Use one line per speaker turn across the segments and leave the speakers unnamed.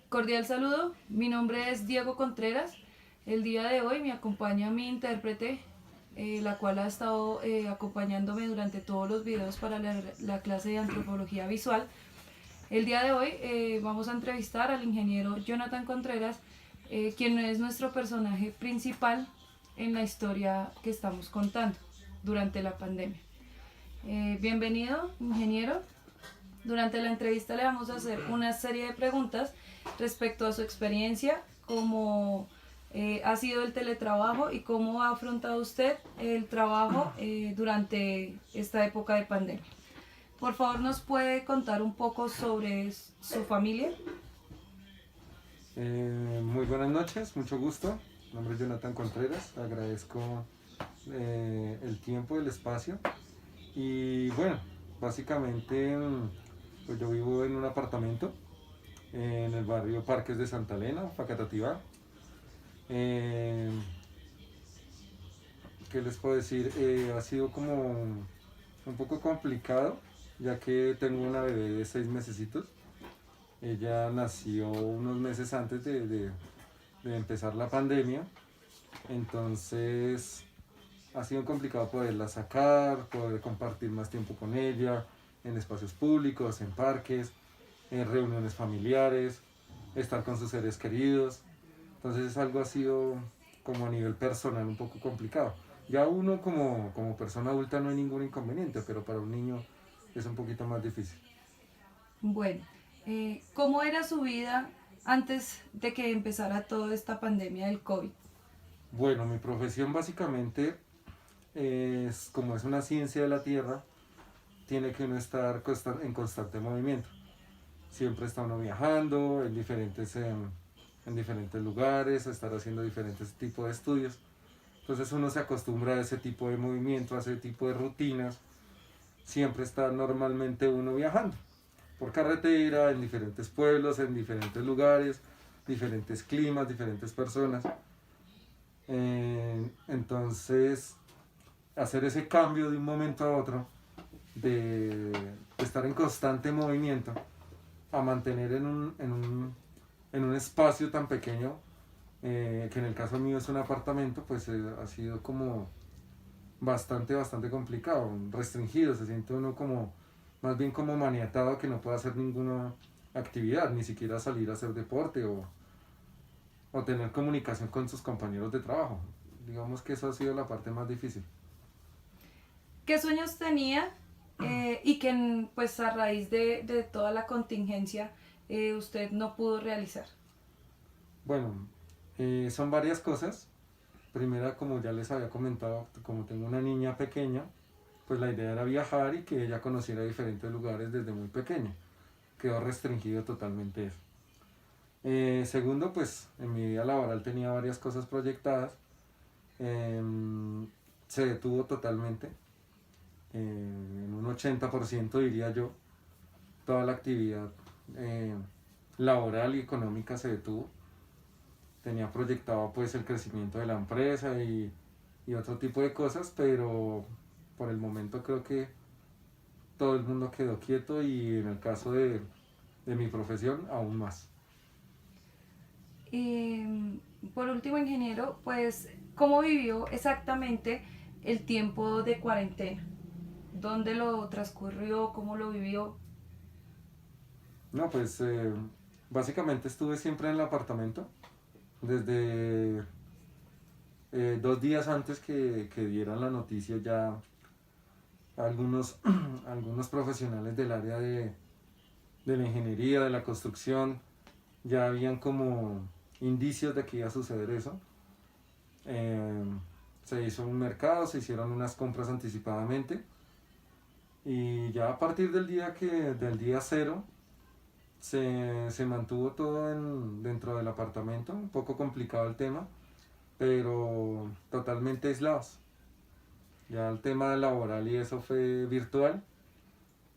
Cordial saludo, mi nombre es Diego Contreras. El día de hoy me acompaña mi intérprete, la cual ha estado acompañándome durante todos los videos para la clase de antropología visual. El día de hoy vamos a entrevistar al ingeniero Jonathan Contreras, quien es nuestro personaje principal en la historia que estamos contando durante la pandemia. Bienvenido, ingeniero. Durante la entrevista le vamos a hacer una serie de preguntas respecto a su experiencia, cómo ha sido el teletrabajo y cómo ha afrontado usted el trabajo durante esta época de pandemia. Por favor, ¿nos puede contar un poco sobre su familia?
Muy buenas noches, mucho gusto. Mi nombre es Jonathan Contreras, agradezco el tiempo, el espacio. Y bueno, básicamente pues yo vivo en un apartamento en el barrio Parques de Santa Elena, Facatativá. Eh, ¿Qué les puedo decir? Ha sido como un poco complicado, ya que tengo una bebé de 6 mesecitos. Ella nació unos meses antes de empezar la pandemia, entonces ha sido complicado poderla sacar, poder compartir más tiempo con ella, en espacios públicos, en parques, en reuniones familiares, estar con sus seres queridos. Entonces algo ha sido como a nivel personal un poco complicado. Ya uno como persona adulta no hay ningún inconveniente, pero para un niño es un poquito más difícil.
Bueno, ¿cómo era su vida antes de que empezara toda esta pandemia del COVID?
Bueno, mi profesión básicamente es como es una ciencia de la Tierra, tiene que uno estar en constante movimiento. Siempre está uno viajando en diferentes lugares, a estar haciendo diferentes tipos de estudios. Entonces uno se acostumbra a ese tipo de movimiento, a ese tipo de rutinas. Siempre está normalmente uno viajando por carretera, en diferentes pueblos, en diferentes lugares, diferentes climas, diferentes personas. Entonces, hacer ese cambio de un momento a otro, de estar en constante movimiento, a mantener en un espacio tan pequeño, que en el caso mío es un apartamento, pues ha sido como bastante complicado, restringido, se siente uno como, más bien como maniatado, que no puede hacer ninguna actividad, ni siquiera salir a hacer deporte o tener comunicación con sus compañeros de trabajo. Digamos que eso ha sido la parte más difícil.
¿Qué sueños tenía y que pues a raíz de toda la contingencia usted no pudo realizar?
Bueno, son varias cosas. Primera, como ya les había comentado, como tengo una niña pequeña, pues la idea era viajar y que ella conociera diferentes lugares desde muy pequeña. Quedó restringido totalmente eso. Segundo, pues en mi vida laboral tenía varias cosas proyectadas. Se detuvo totalmente, en un 80% diría yo. Toda la actividad eh, laboral y económica se detuvo. Tenía proyectado pues el crecimiento de la empresa y otro tipo de cosas, pero por el momento creo que todo el mundo quedó quieto y en el caso de mi profesión aún más.
Y por último, ingeniero, pues, ¿cómo vivió exactamente el tiempo de cuarentena? ¿Dónde lo transcurrió? ¿Cómo lo vivió?
No, pues básicamente estuve siempre en el apartamento desde 2 días antes que dieran la noticia. Ya algunos, algunos profesionales del área de la ingeniería, de la construcción, ya habían como indicios de que iba a suceder eso. Eh, Se hizo un mercado, se hicieron unas compras anticipadamente y ya a partir del día cero se mantuvo todo dentro del apartamento, un poco complicado el tema, pero totalmente aislados. Ya el tema laboral y eso fue virtual.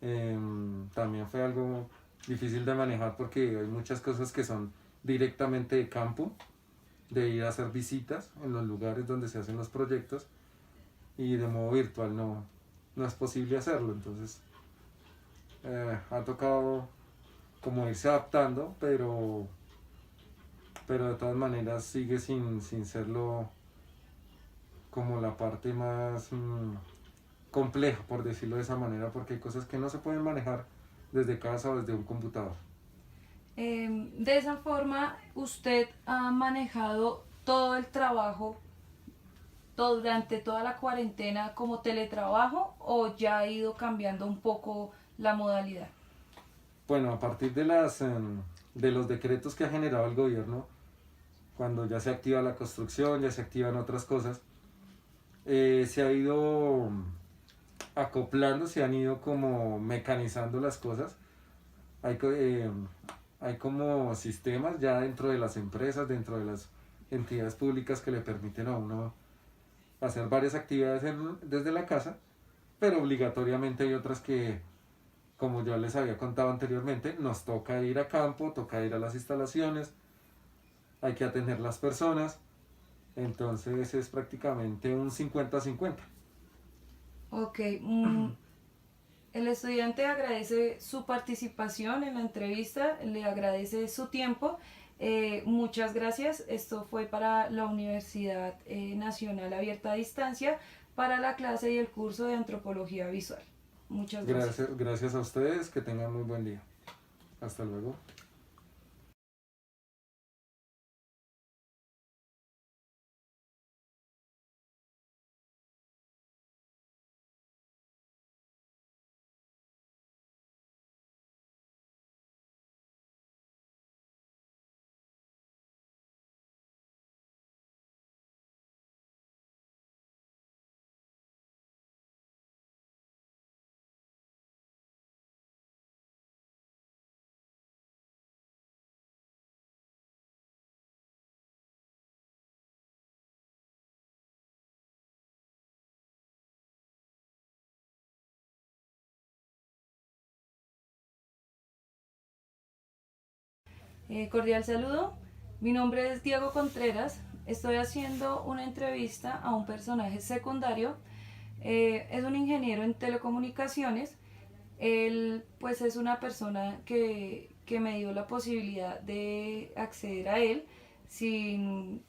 También fue algo difícil de manejar porque hay muchas cosas que son directamente de campo, de ir a hacer visitas en los lugares donde se hacen los proyectos, y de modo virtual no es posible hacerlo. Entonces ha tocado como irse adaptando, pero pero de todas maneras sigue sin serlo como la parte más compleja, por decirlo de esa manera, porque hay cosas que no se pueden manejar desde casa o desde un computador.
De esa forma, ¿usted ha manejado todo el trabajo durante toda la cuarentena como teletrabajo o ya ha ido cambiando un poco la modalidad?
Bueno, a partir de los decretos que ha generado el gobierno, cuando ya se activa la construcción, ya se activan otras cosas, se ha ido acoplando, se han ido como mecanizando las cosas. Hay, hay como sistemas ya dentro de las empresas, dentro de las entidades públicas que le permiten a uno hacer varias actividades desde la casa, pero obligatoriamente hay otras que, como yo les había contado anteriormente, nos toca ir a campo, toca ir a las instalaciones, hay que atender las personas, entonces es prácticamente un 50-50.
Ok, el estudiante agradece su participación en la entrevista, le agradece su tiempo. Muchas gracias. Esto fue para la Universidad Nacional Abierta a Distancia para la clase y el curso de Antropología Visual. Muchas gracias.
Gracias a ustedes, que tengan muy buen día. Hasta luego.
Cordial saludo. Mi nombre es Diego Contreras. Estoy haciendo una entrevista a un personaje secundario. Es un ingeniero en telecomunicaciones. Él pues es una persona que me dio la posibilidad de acceder a él sin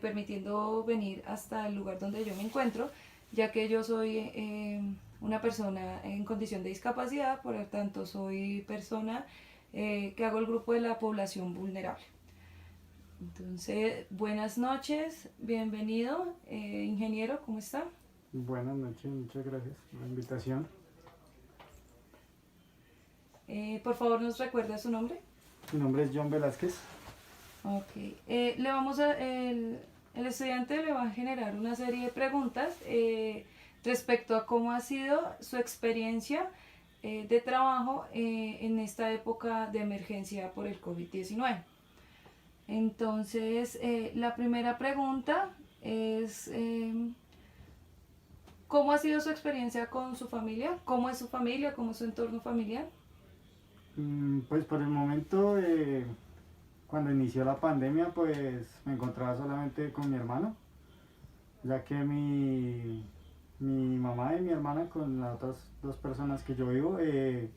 permitiendo venir hasta el lugar donde yo me encuentro, ya que yo soy una persona en condición de discapacidad, por lo tanto soy persona que hago el grupo de la población vulnerable. Entonces, buenas noches, bienvenido, ingeniero, ¿cómo está?
Buenas noches, muchas gracias por la invitación.
Por favor, ¿nos recuerda su nombre?
Mi nombre es John Velázquez.
Ok, el estudiante le va a generar una serie de preguntas respecto a cómo ha sido su experiencia de trabajo en esta época de emergencia por el COVID-19. Entonces, la primera pregunta es, ¿cómo ha sido su experiencia con su familia? ¿Cómo es su familia? ¿Cómo es su entorno familiar?
Pues por el momento, cuando inició la pandemia, pues me encontraba solamente con mi hermano, ya que mi mamá y mi hermana, con las otras dos personas que yo vivo, se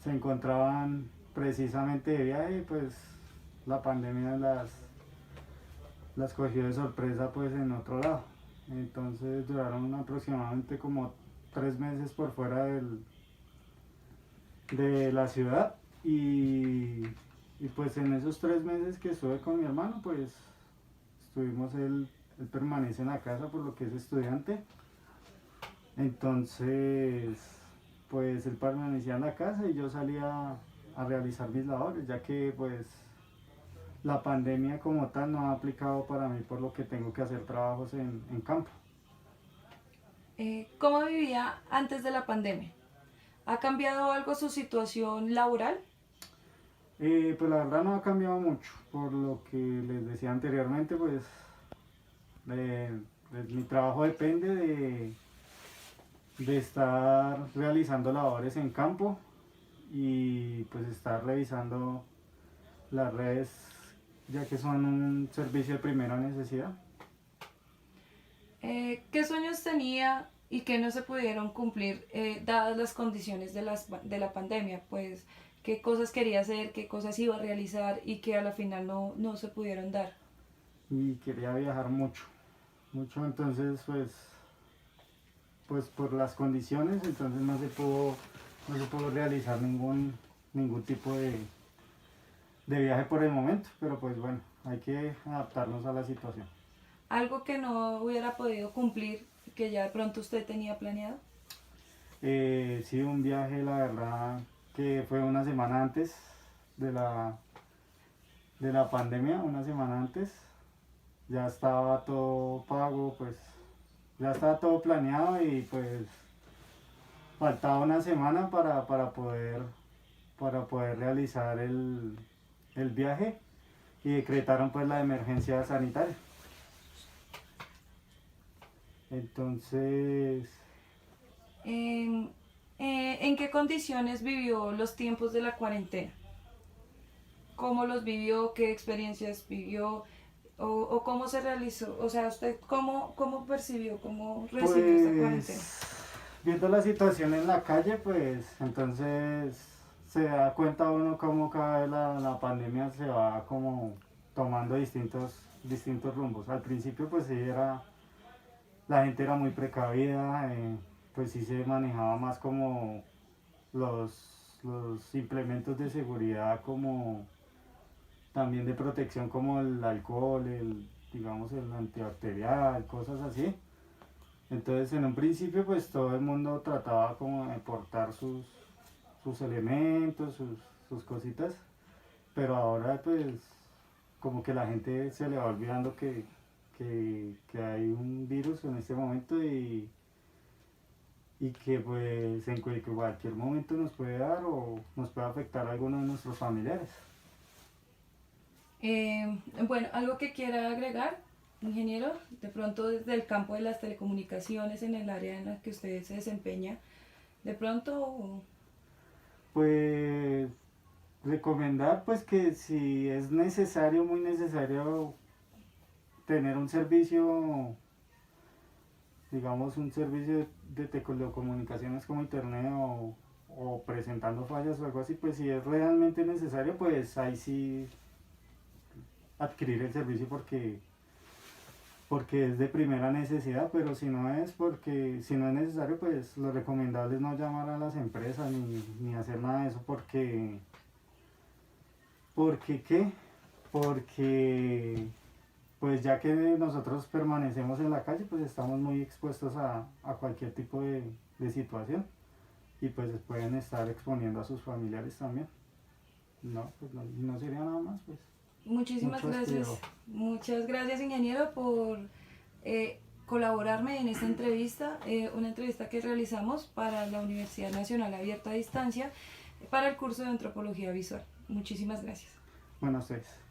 encontraban precisamente de viaje. Pues la pandemia las cogió de sorpresa pues en otro lado. Entonces duraron aproximadamente como 3 meses por fuera de la ciudad, y pues en esos 3 meses que estuve con mi hermano, pues él permanece en la casa por lo que es estudiante. Entonces pues él permanecía en la casa y yo salía a realizar mis labores, ya que pues la pandemia como tal no ha aplicado para mí, por lo que tengo que hacer trabajos en campo.
¿Cómo vivía antes de la pandemia? ¿Ha cambiado algo su situación laboral?
Pues la verdad no ha cambiado mucho, por lo que les decía anteriormente, pues mi trabajo depende de estar realizando labores en campo y pues estar revisando las redes, ya que son un servicio de primera necesidad.
¿Qué sueños tenía y qué no se pudieron cumplir dadas las condiciones de la pandemia? Pues qué cosas quería hacer, qué cosas iba a realizar y que a la final no se pudieron dar.
Y quería viajar mucho, mucho, entonces pues por las condiciones, entonces no se pudo realizar ningún tipo de viaje por el momento, pero pues bueno, hay que adaptarnos a la situación.
Algo que no hubiera podido cumplir, que ya de pronto usted tenía planeado.
Sí, un viaje, la verdad, que fue una semana antes de la pandemia, una semana antes, ya estaba todo pago, pues ya estaba todo planeado y pues faltaba una semana para poder realizar el viaje y decretaron pues la emergencia sanitaria. Entonces,
Em, ¿En qué condiciones vivió los tiempos de la cuarentena? ¿Cómo los vivió? ¿Qué experiencias vivió? ¿O cómo se realizó? O sea, ¿usted cómo percibió, cómo recibió esta cuarentena?
pues viendo la situación en la calle, pues entonces se da cuenta uno cómo cada vez la pandemia se va como tomando distintos rumbos. Al principio pues sí la gente era muy precavida, pues sí se manejaba más como los implementos de seguridad, como también de protección, como el alcohol, digamos el antibacterial, cosas así. Entonces en un principio pues todo el mundo trataba como de portar sus elementos, sus cositas, pero ahora pues como que la gente se le va olvidando que hay un virus en este momento y que pues en cualquier momento nos puede dar o nos puede afectar a alguno de nuestros familiares.
Bueno, algo que quiera agregar, ingeniero, de pronto desde el campo de las telecomunicaciones, en el área en la que usted se desempeña, de pronto,
Pues recomendar pues que si es necesario, muy necesario tener un servicio, digamos un servicio de telecomunicaciones como internet o presentando fallas o algo así, pues si es realmente necesario, pues ahí sí adquirir el servicio porque es de primera necesidad, pero si no es necesario, pues lo recomendable es no llamar a las empresas ni hacer nada de eso porque ¿qué? Porque pues ya que nosotros permanecemos en la calle, pues estamos muy expuestos a cualquier tipo de situación y pues pueden estar exponiendo a sus familiares también. No, pues no sería nada más, pues
muchísimas
mucho
gracias.
descuido.
Muchas gracias, ingeniero, por colaborarme en esta entrevista, una entrevista que realizamos para la Universidad Nacional Abierta a Distancia para el curso de Antropología Visual. Muchísimas gracias.
Bueno, ustedes.